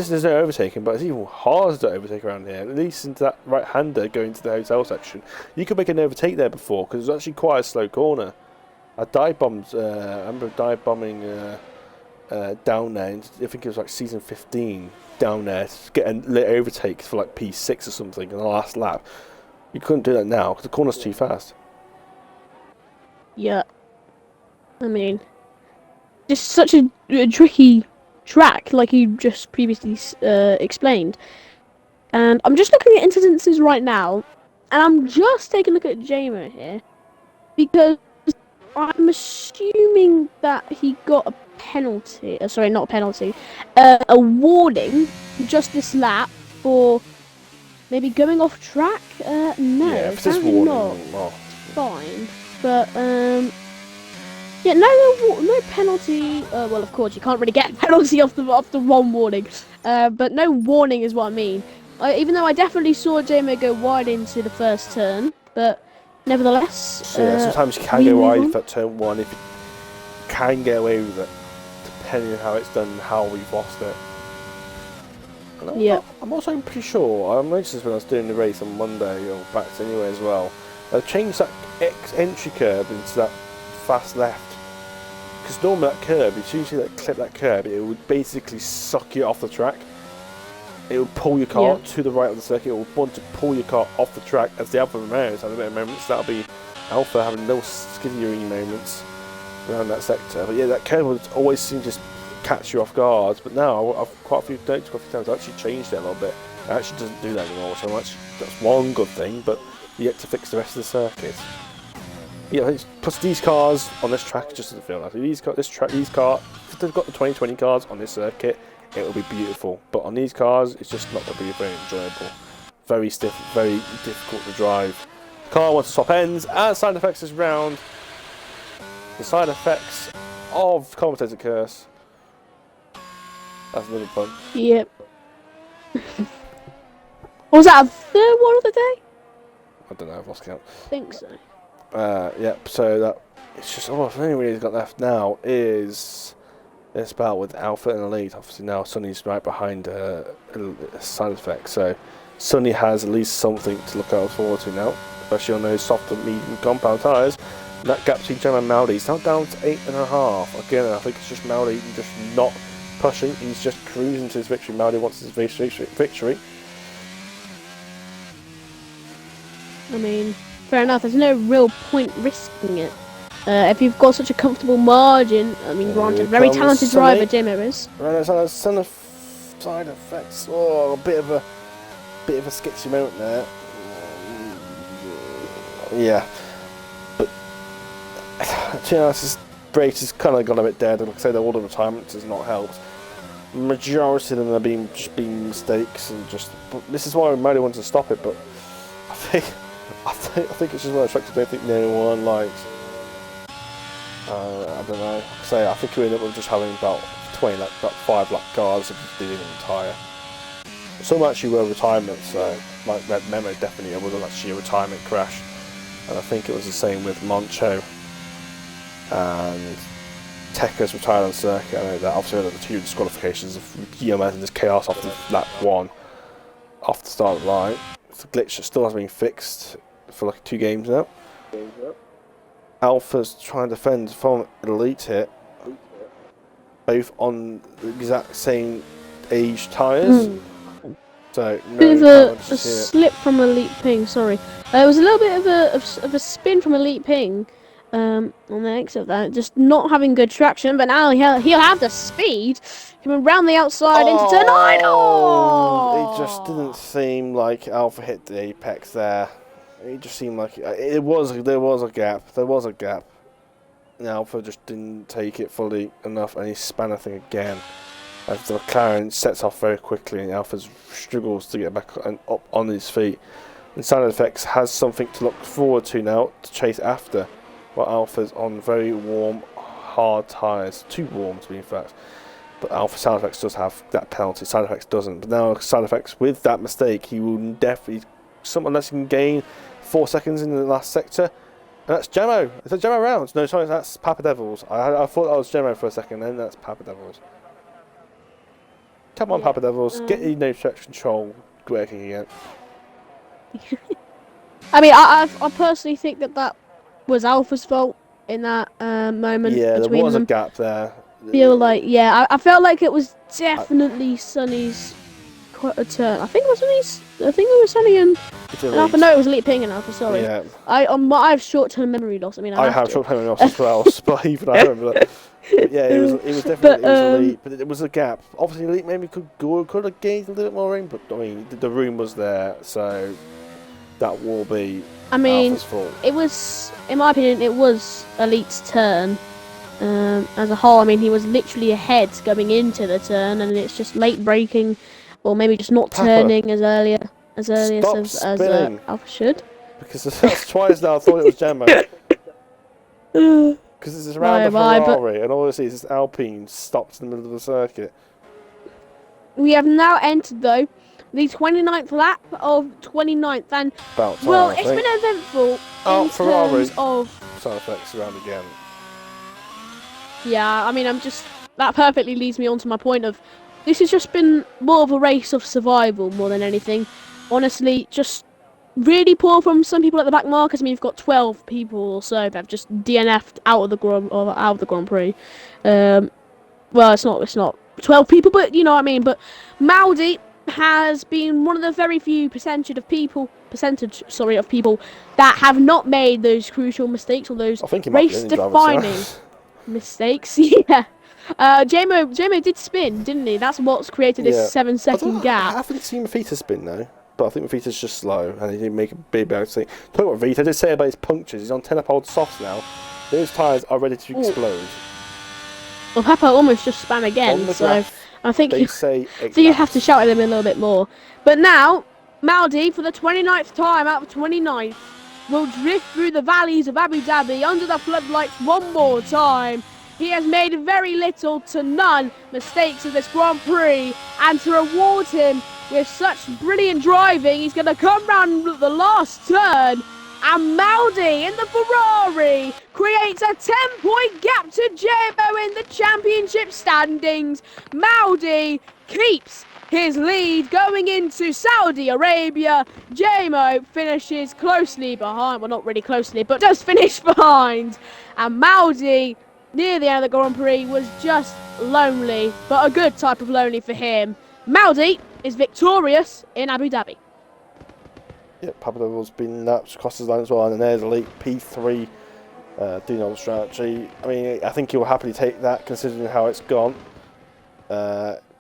there's no overtaking, but it's even harder to overtake around here. At least into that right-hander going to the hotel section. You could make an overtake there before, because it was actually quite a slow corner. I dive bombed. I remember dive bombing down there. I think it was like season 15 down there to get a late overtake for like P6 or something in the last lap. You couldn't do that now because the corner's too fast. Yeah. I mean, just such a tricky track, like you just previously explained. And I'm just looking at incidences right now, and I'm just taking a look at JMO here, because I'm assuming that he got a penalty. Sorry, not a penalty. A warning just this lap for maybe going off track. No, apparently not. Well. Fine, but yeah, no penalty. Well, of course you can't really get a penalty off the one warning. But no warning is what I mean. Even though I definitely saw JMO go wide into the first turn, but. Nevertheless, sometimes you can go wide for turn 1 if you can get away with it, depending on how it's done and how we've lost it. I'm also pretty sure, I noticed this when I was doing the race on Monday, or back anyway as well, they've changed that entry curb into that fast left. Because normally that curb, as soon as you clip that curb, it would basically suck you off the track. it will pull your car to the right of the circuit. It will want to pull your car off the track as the Alfa Romeos have a bit of moments. That'll be Alfa having little skiddy moments around that sector. But yeah, that curve would always seem to just catch you off guard. But now I've quite a few times I've actually changed it a little bit. It actually doesn't do that anymore, so that's one good thing. But you get to fix the rest of the circuit. Yeah, plus these cars on this track just doesn't feel like these cars. If they've got the 2020 cars on this circuit, it will be beautiful. But on these cars, it's just not going to be very enjoyable. Very stiff, very difficult to drive. The car wants to swap ends, and side effects this round. The side effects of commentator curse. That's another pun. Yep. Was that a third one of the day? I don't know. I've lost count. I think so. Yep. So that it's just the only really got left now is this battle with Alpha and Elite. Obviously now Sonny's right behind side effects. So Sonny has at least something to look out forward to now, especially on those soft and medium compound tyres. That gap between Gemma and Maudi is now down to 8.5. Again, I think it's just Maudi just not pushing. He's just cruising to his victory. Maudi wants his victory. I mean, fair enough. There's no real point risking it. If you've got such a comfortable margin, I mean, granted, very talented driver, Jimmo is. Right, so side effects. Oh, a bit of a sketchy moment there. Yeah, but this race has kind of gone a bit dead. Like I say, all the retirements has not helped. Majority of them have been mistakes, and but this is why I might want to stop it. But I think it's just one of the tracks I don't think no one likes. I don't know. I think we end up just having about 5 lap cars if they didn't retire. Some actually were retirements, so like Red Memo definitely was actually a retirement crash, and I think it was the same with Moncho and Tekka's retired on circuit. I know that obviously there were 2 disqualifications of Guillaume and just chaos off the lap 1 off the start of the line. The glitch still hasn't been fixed for like 2 games now. Alpha's trying to defend from Elite hit, both on the exact same age tyres. So no, bit of a slip from Elite Ping. Sorry, it was a little bit of a spin from Elite Ping on the exit of that, just not having good traction. But now he'll have the speed coming round the outside into turn 9. It just didn't seem like Alpha hit the apex there. It just seemed like there was a gap. There was a gap. And Alpha just didn't take it fully enough, and he span a thing again. As the McLaren sets off very quickly, and Alpha struggles to get back and up on his feet. And Sound Effects has something to look forward to now to chase after, while Alpha's on very warm, hard tyres. Too warm to be in fact. But Alpha Sound Effects does have that penalty. Sound Effects doesn't. But now Sound Effects, with that mistake, he will definitely, unless he can gain 4 seconds in the last sector. And that's Gemmo. Is that Gemmo rounds? No, sorry, that's Papa Devils. I thought that was Gemmo for a second, then that's Papa Devils. Come on, Papa Devils, get your no stretch control working again. I mean, I personally think that was Alpha's fault in that moment. Yeah, between there was them. a gap there. I felt like it was definitely Sonny's turn. I think it was Sonny and Alpha. No, it was Elite Ping and Alpha. Sorry. Yeah. I have short-term memory loss. I mean, I have short-term memory loss as well. But even I remember that. But yeah, it was definitely Elite, but it was a gap. Obviously, Elite maybe could have gained a little bit more room, but I mean, the room was there, so that will be Alpha's fault. It was, in my opinion, it was Elite's turn. As a whole, I mean, he was literally ahead going into the turn, and it's just late braking, or maybe just not turning as early as Alpha should. Because that's twice now I thought it was Gemmo. Because it's around the Ferrari, and all I see is this Alpine stopped in the middle of the circuit. We have now entered, though, the 29th lap of 29th, and it's been eventful in terms of Sound Effects around again. Yeah, I mean, that perfectly leads me on to my point of, this has just been more of a race of survival more than anything. Honestly, just really poor from some people at the back markers. I mean, you've got 12 people or so that have just DNF'd out of the Grand Prix. Well, it's not 12 people, but you know what I mean. But Maudi has been one of the very few percentage of people that have not made those crucial mistakes or those I think he might be the only driver, race-defining mistakes. Yeah. JMO did spin, didn't he? That's what's created this yeah. 7-second I gap. haven't seen Mafita spin though, but I think Mafita's just slow and he didn't make a big mistake. Talking about Vita, I did say about his punctures. He's on 10-up-old softs now. Those tyres are ready to explode. Well, Pepper almost just spun On again, the so graph, I think they say you have to shout at him a little bit more. But now, Maldi, for the 29th time out of 29th, will drift through the valleys of Abu Dhabi under the floodlights one more time. He has made very little to none mistakes in this Grand Prix, and to reward him with such brilliant driving, he's going to come round the last turn, and Maldi in the Ferrari creates a 10-point gap to JMO in the championship standings. Maldi keeps his lead going into Saudi Arabia. JMO finishes closely behind, well, not really closely, but does finish behind. And Maldi, near the end of the Grand Prix, was just lonely, but a good type of lonely for him. Maldi is victorious in Abu Dhabi. Yeah, Pablo's been laps across his line as well, and there's a late P3 doing all the strategy. I mean, I think he'll happily take that considering how it's gone.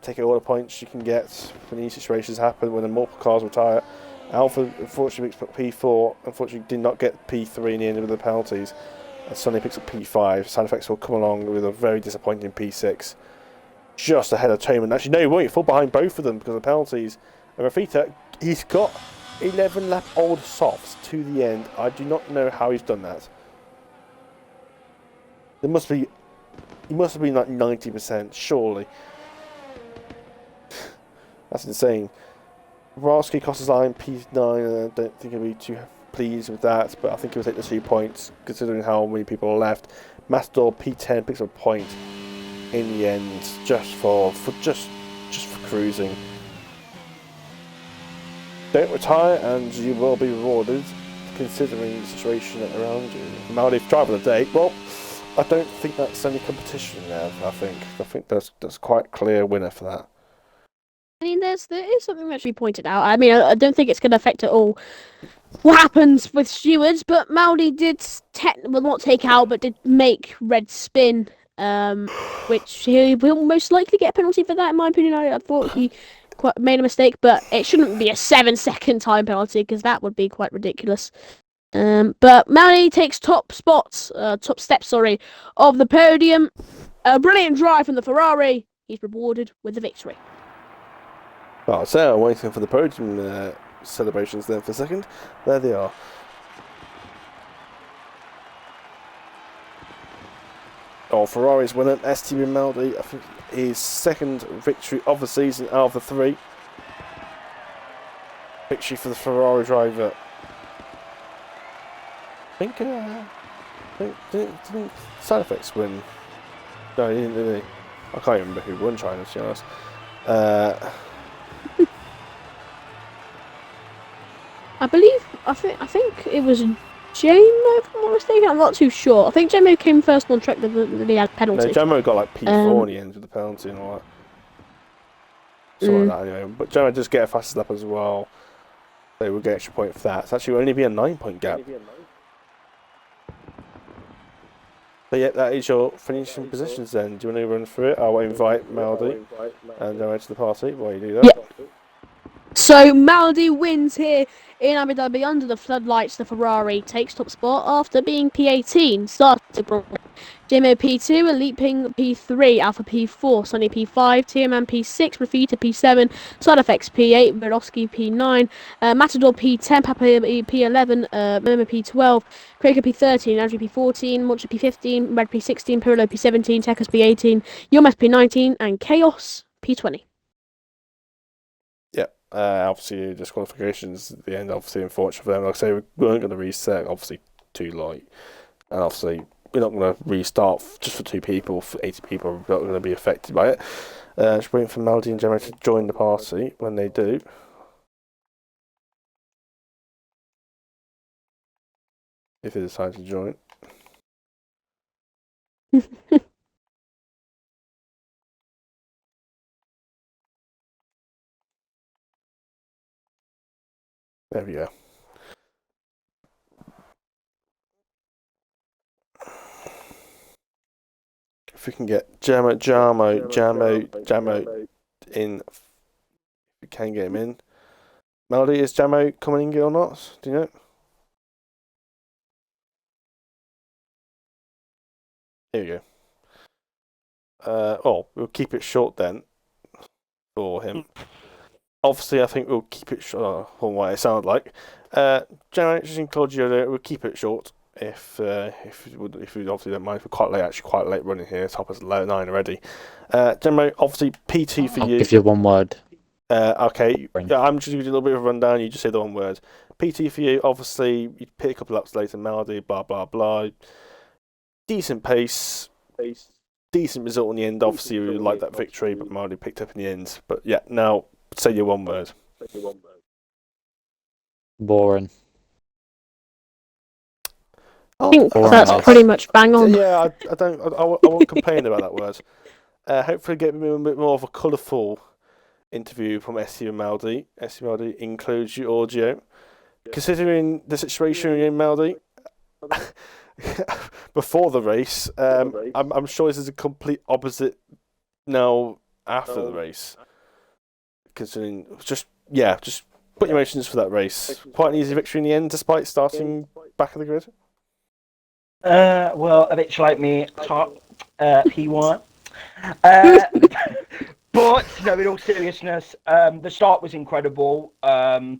Take all the points you can get when these situations happen, when the multiple cars retire. Alpha, unfortunately, picks up P4. Unfortunately, did not get P3 in the end with the penalties. And Sonny picks up P5. Side effects will come along with a very disappointing P6. Just ahead of Toman. Actually, no, he won't. He fall behind both of them because of the penalties. And Rafita, he's got 11 lap old softs to the end. I do not know how he's done that. He must have been like 90%, surely. That's insane. Rarsky cost his line P9, and I don't think he'll be too pleased with that, but I think he'll take the 2 points considering how many people are left. Matador P10 picks up a point in the end just for cruising. Don't retire and you will be rewarded considering the situation around you. Maldives driver of the day. Well, I don't think that's any competition there. I think that's quite clear winner for that. I mean, there is something that should be pointed out. I mean, I don't think it's going to affect at all what happens with stewards, but Maldi did not take out, but did make red spin, which he will most likely get a penalty for that, in my opinion. I thought he quite made a mistake, but it shouldn't be a 7-second time penalty because that would be quite ridiculous. But Maldi takes top steps, of the podium. A brilliant drive from the Ferrari. He's rewarded with the victory. Well, so I'm waiting for the podium celebrations then for a second. There they are. Oh, Ferrari's winner, STB Maldi. I think his second victory of the season out of the 3. Victory for the Ferrari driver. I think didn't Side Effects win? No, he didn't, did he? I can't remember who won China, to be honest. I think it was JMO, if I'm not mistaken. I'm not too sure. I think JMO came first on track than he had penalty. No, JMO got like P4 in the end with the penalty and all that. Something like that anyway. But JMO does get a fastest lap as well. So we'll get extra point for that. It's actually only be a 9-point gap. But yeah, that is your finishing positions then. Do you want to run through it? I'll invite Maldi and go into the party while you do that. Yep. So Maldi wins here in Abu Dhabi under the floodlights. The Ferrari takes top spot after being P18. Started JMO P2, Elite Ping P3, Alpha P4, Sonny P5, TMM P6, Rafita P7, Side Effects P8, Verovsky P9, Matador P10, Papa P11, Memo P12, Kraker P13, Andrew P14, Monster P15, Red P16, Pirillo P17, Tekkas P18, Yomas P19, and Chaos P20. Obviously, disqualifications at the end, obviously, unfortunate for them. Like I say, we weren't going to reset, obviously, too late. And obviously, we're not going to restart just for 2 people, for 80 people are not going to be affected by it. Just waiting for Maldi and Gemma to join the party when they do. If they decide to join. There we go. If we can get Jamo in, if we can get him in. Melody, is Jamo coming in or not? Do you know? Here we go. We'll keep it short then for him. Obviously, I think we'll keep it short. From what it sounded like, Jamo and Claudio, we'll keep it short. If we obviously don't mind, we're quite late running here. Top is 9 already. Jamo, obviously PT for I'll you. give you one word. Okay. Yeah, I'm just giving you a little bit of a rundown. You just say the one word. PT for you. Obviously, you pick a couple laps later. Melody, blah blah blah. Decent pace. Decent result in the end. Obviously, we like that victory, but Melody picked up in the end. But yeah, now say your one word. Boring. I think Boring that's race. pretty much bang on. Yeah, I won't complain about that word. Hopefully, get a bit more of a colourful interview from STB Maldi. STB Maldi includes your audio. Considering the situation you're in, Maldi, before the race, I'm sure this is a complete opposite now after the race. Considering, just put your emotions for that race. Quite an easy victory in the end, despite starting back of the grid. Well, a bit like me, top P1. But no, in all seriousness, the start was incredible. I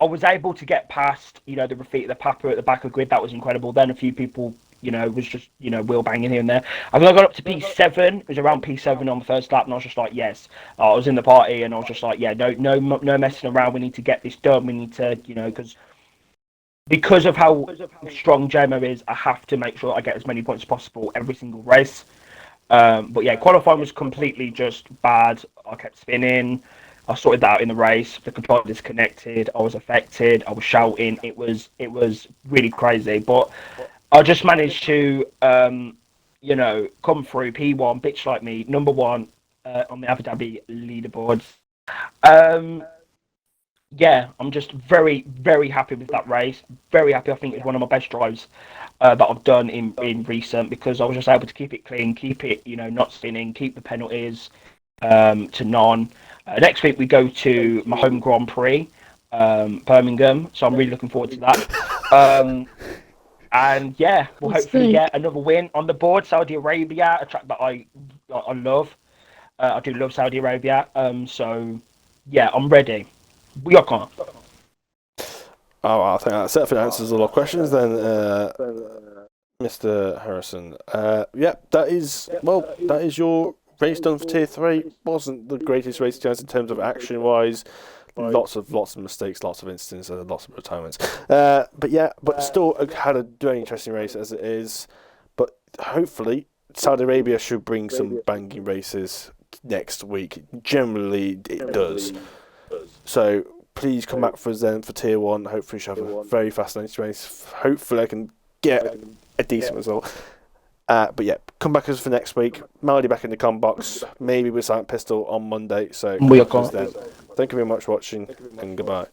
was able to get past, the Rafita, the Papa at the back of the grid. That was incredible. Then a few people, was just, wheel banging here and there. I think I got up to P7. It was around P7 on the first lap, and I was just like, yes. I was in the party, and I was just like, yeah, no messing around. We need to get this done. We need to, because of how strong Jamo is, I have to make sure I get as many points as possible every single race. But yeah, qualifying was completely just bad. I kept spinning. I sorted that out in the race. The controller disconnected. I was affected. I was shouting. It was really crazy. But I just managed to, come through P1, bitch like me, number 1 on the Abu Dhabi leaderboards. Yeah, I'm just very, very happy with that race. Very happy. I think it's one of my best drives that I've done in recent, because I was just able to keep it clean, keep it, not spinning, keep the penalties to none. Next week we go to my home Grand Prix, Birmingham. So I'm really looking forward to that. And yeah, we'll hopefully get another win on the board. Saudi Arabia, a track that I love. I do love Saudi Arabia. So yeah, I'm ready. We are calm. Oh, I think that certainly answers a lot of questions then, Mr. Harrison. That is your race done for Tier 3. Wasn't the greatest race in terms of action-wise. Lots of mistakes, lots of incidents, and lots of retirements. But still had a very interesting race as it is. But hopefully, Saudi Arabia should bring some banging races next week. Generally, it does. So please come back for us then for Tier 1. Hopefully, we should have a very fascinating race. Hopefully, I can get a decent result. But yeah, come back as for next week. Melody back in the com box. Maybe with Silent Pistol on Monday. So we are gone. then. Thank you very much for watching, and goodbye.